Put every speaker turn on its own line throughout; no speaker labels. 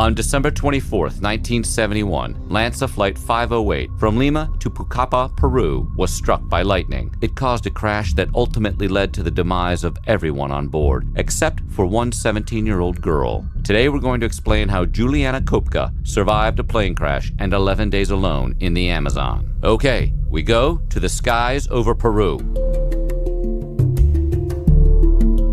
On December 24, 1971, LANSA Flight 508 from Lima to Pucallpa, Peru, was struck by lightning. It caused a crash that ultimately led to the demise of everyone on board, except for one 17-year-old girl. Today we're going to explain how Juliane Koepcke survived a plane crash and 11 days alone in the Amazon. Okay, we go to the skies over Peru.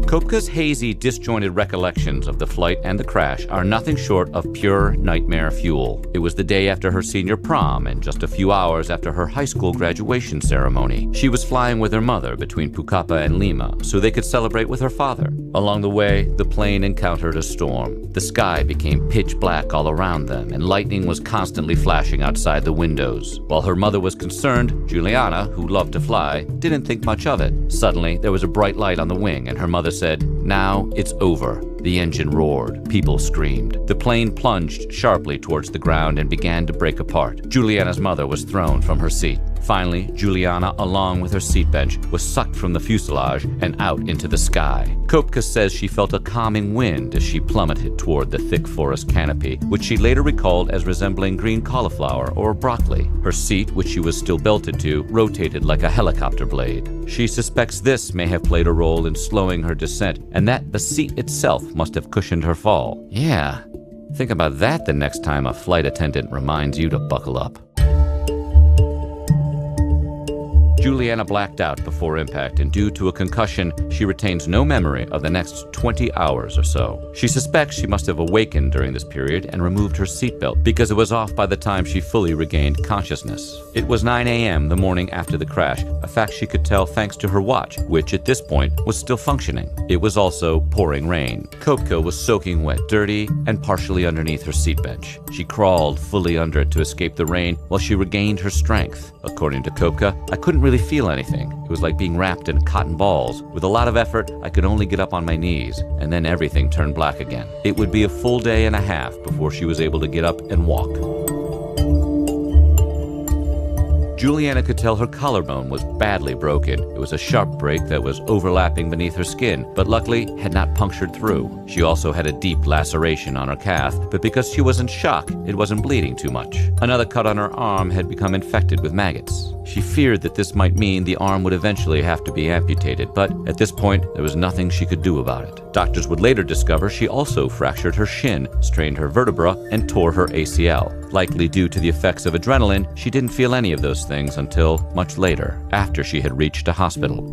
Koepcke's hazy, disjointed recollections of the flight and the crash are nothing short of pure nightmare fuel. It was the day after her senior prom and just a few hours after her high school graduation ceremony. She was flying with her mother between Pucallpa and Lima so they could celebrate with her father. Along the way, the plane encountered a storm. The sky became pitch black all around them, and lightning was constantly flashing outside the windows. While her mother was concerned, Juliane, who loved to fly, didn't think much of it. Suddenly, there was a bright light on the wing, and her mother said, "Now it's over." The engine roared. People screamed. The plane plunged sharply towards the ground and began to break apart. Juliana's mother was thrown from her seat. Finally, Juliane, along with her seat bench, was sucked from the fuselage and out into the sky. Koepcke says she felt a calming wind as she plummeted toward the thick forest canopy, which she later recalled as resembling green cauliflower or broccoli. Her seat, which she was still belted to, rotated like a helicopter blade. She suspects this may have played a role in slowing her descent, and that the seat itself must have cushioned her fall. Yeah, think about that the next time a flight attendant reminds you to buckle up. Juliane blacked out before impact, and due to a concussion, she retains no memory of the next 20 hours or so. She suspects she must have awakened during this period and removed her seatbelt because it was off by the time she fully regained consciousness. It was 9 a.m. the morning after the crash, a fact she could tell thanks to her watch, which at this point was still functioning. It was also pouring rain. Koepcke was soaking wet, dirty, and partially underneath her seat bench. She crawled fully under it to escape the rain while she regained her strength. According to Koepcke, "I couldn't really feel anything. It was like being wrapped in cotton balls. With a lot of effort, I could only get up on my knees, and then everything turned black again." It would be a full day and a half before she was able to get up and walk. Juliane could tell her collarbone was badly broken. It was a sharp break that was overlapping beneath her skin, but luckily had not punctured through. She also had a deep laceration on her calf, but because she was in shock, it wasn't bleeding too much. Another cut on her arm had become infected with maggots. She feared that this might mean the arm would eventually have to be amputated, but at this point, there was nothing she could do about it. Doctors would later discover she also fractured her shin, strained her vertebra, and tore her ACL. Likely due to the effects of adrenaline, she didn't feel any of those things until much later, after she had reached a hospital.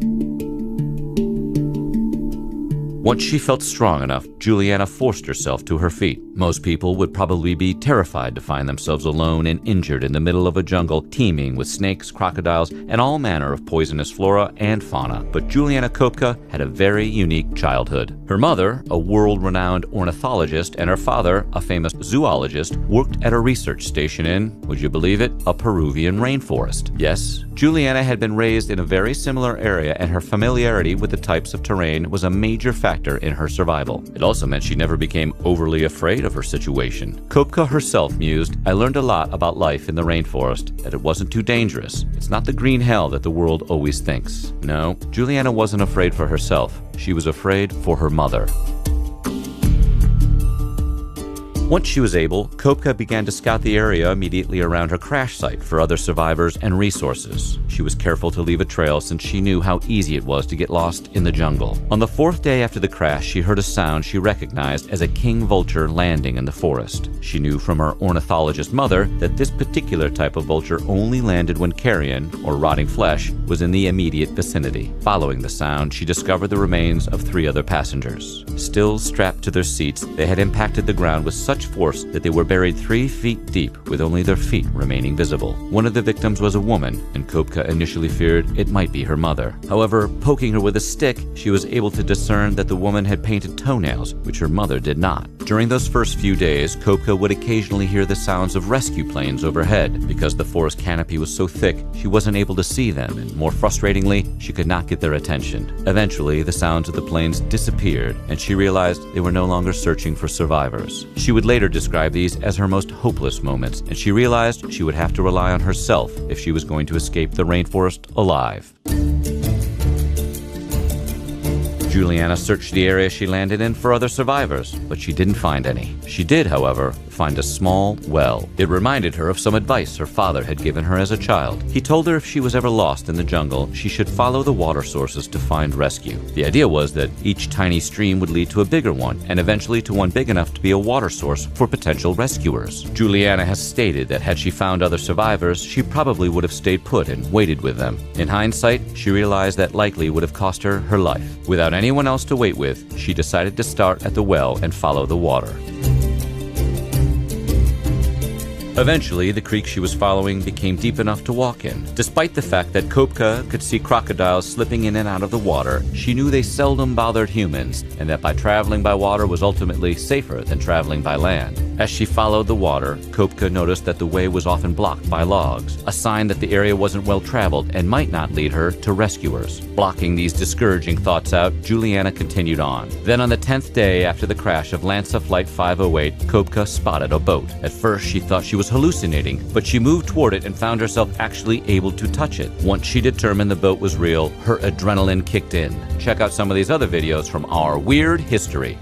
Once she felt strong enough, Juliane forced herself to her feet. Most people would probably be terrified to find themselves alone and injured in the middle of a jungle teeming with snakes, crocodiles, and all manner of poisonous flora and fauna. But Juliane Koepcke had a very unique childhood. Her mother, a world-renowned ornithologist, and her father, a famous zoologist, worked at a research station in, would you believe it, a Peruvian rainforest. Yes, Juliane had been raised in a very similar area, and her familiarity with the types of terrain was a major factor in her survival. It also meant she never became overly afraid of her situation. Koepcke herself mused, "I learned a lot about life in the rainforest, that it wasn't too dangerous. It's not the green hell that the world always thinks." No, Juliane wasn't afraid for herself. She was afraid for her mother. Once she was able, Koepcke began to scout the area immediately around her crash site for other survivors and resources. She was careful to leave a trail since she knew how easy it was to get lost in the jungle. On the 4th day after the crash, she heard a sound she recognized as a king vulture landing in the forest. She knew from her ornithologist mother that this particular type of vulture only landed when carrion, or rotting flesh, was in the immediate vicinity. Following the sound, she discovered the remains of 3 other passengers. Still strapped to their seats, they had impacted the ground with such force that they were buried 3 feet deep with only their feet remaining visible. One of the victims was a woman, and Koepcke initially feared it might be her mother. However, poking her with a stick, she was able to discern that the woman had painted toenails, which her mother did not. During those first few days, Koepcke would occasionally hear the sounds of rescue planes overhead. Because the forest canopy was so thick, she wasn't able to see them, and more frustratingly, she could not get their attention. Eventually, the sounds of the planes disappeared, and she realized they were no longer searching for survivors. She would later describe these as her most hopeless moments, and she realized she would have to rely on herself if she was going to escape the rainforest alive. Juliane searched the area she landed in for other survivors, but she didn't find any. She did, however, find a small well. It reminded her of some advice her father had given her as a child. He told her if she was ever lost in the jungle, she should follow the water sources to find rescue. The idea was that each tiny stream would lead to a bigger one, and eventually to one big enough to be a water source for potential rescuers. Juliane has stated that had she found other survivors, she probably would have stayed put and waited with them. In hindsight, she realized that likely would have cost her her life. Without anyone else to wait with, she decided to start at the well and follow the water. Eventually, the creek she was following became deep enough to walk in. Despite the fact that Koepcke could see crocodiles slipping in and out of the water, she knew they seldom bothered humans, and that by traveling by water was ultimately safer than traveling by land. As she followed the water, Koepcke noticed that the way was often blocked by logs, a sign that the area wasn't well traveled and might not lead her to rescuers. Blocking these discouraging thoughts out, Juliane continued on. Then on the 10th day after the crash of LANSA Flight 508, Koepcke spotted a boat. At first, she thought she was hallucinating, but she moved toward it and found herself actually able to touch it. Once she determined the boat was real, her adrenaline kicked in. Check out some of these other videos from our weird history.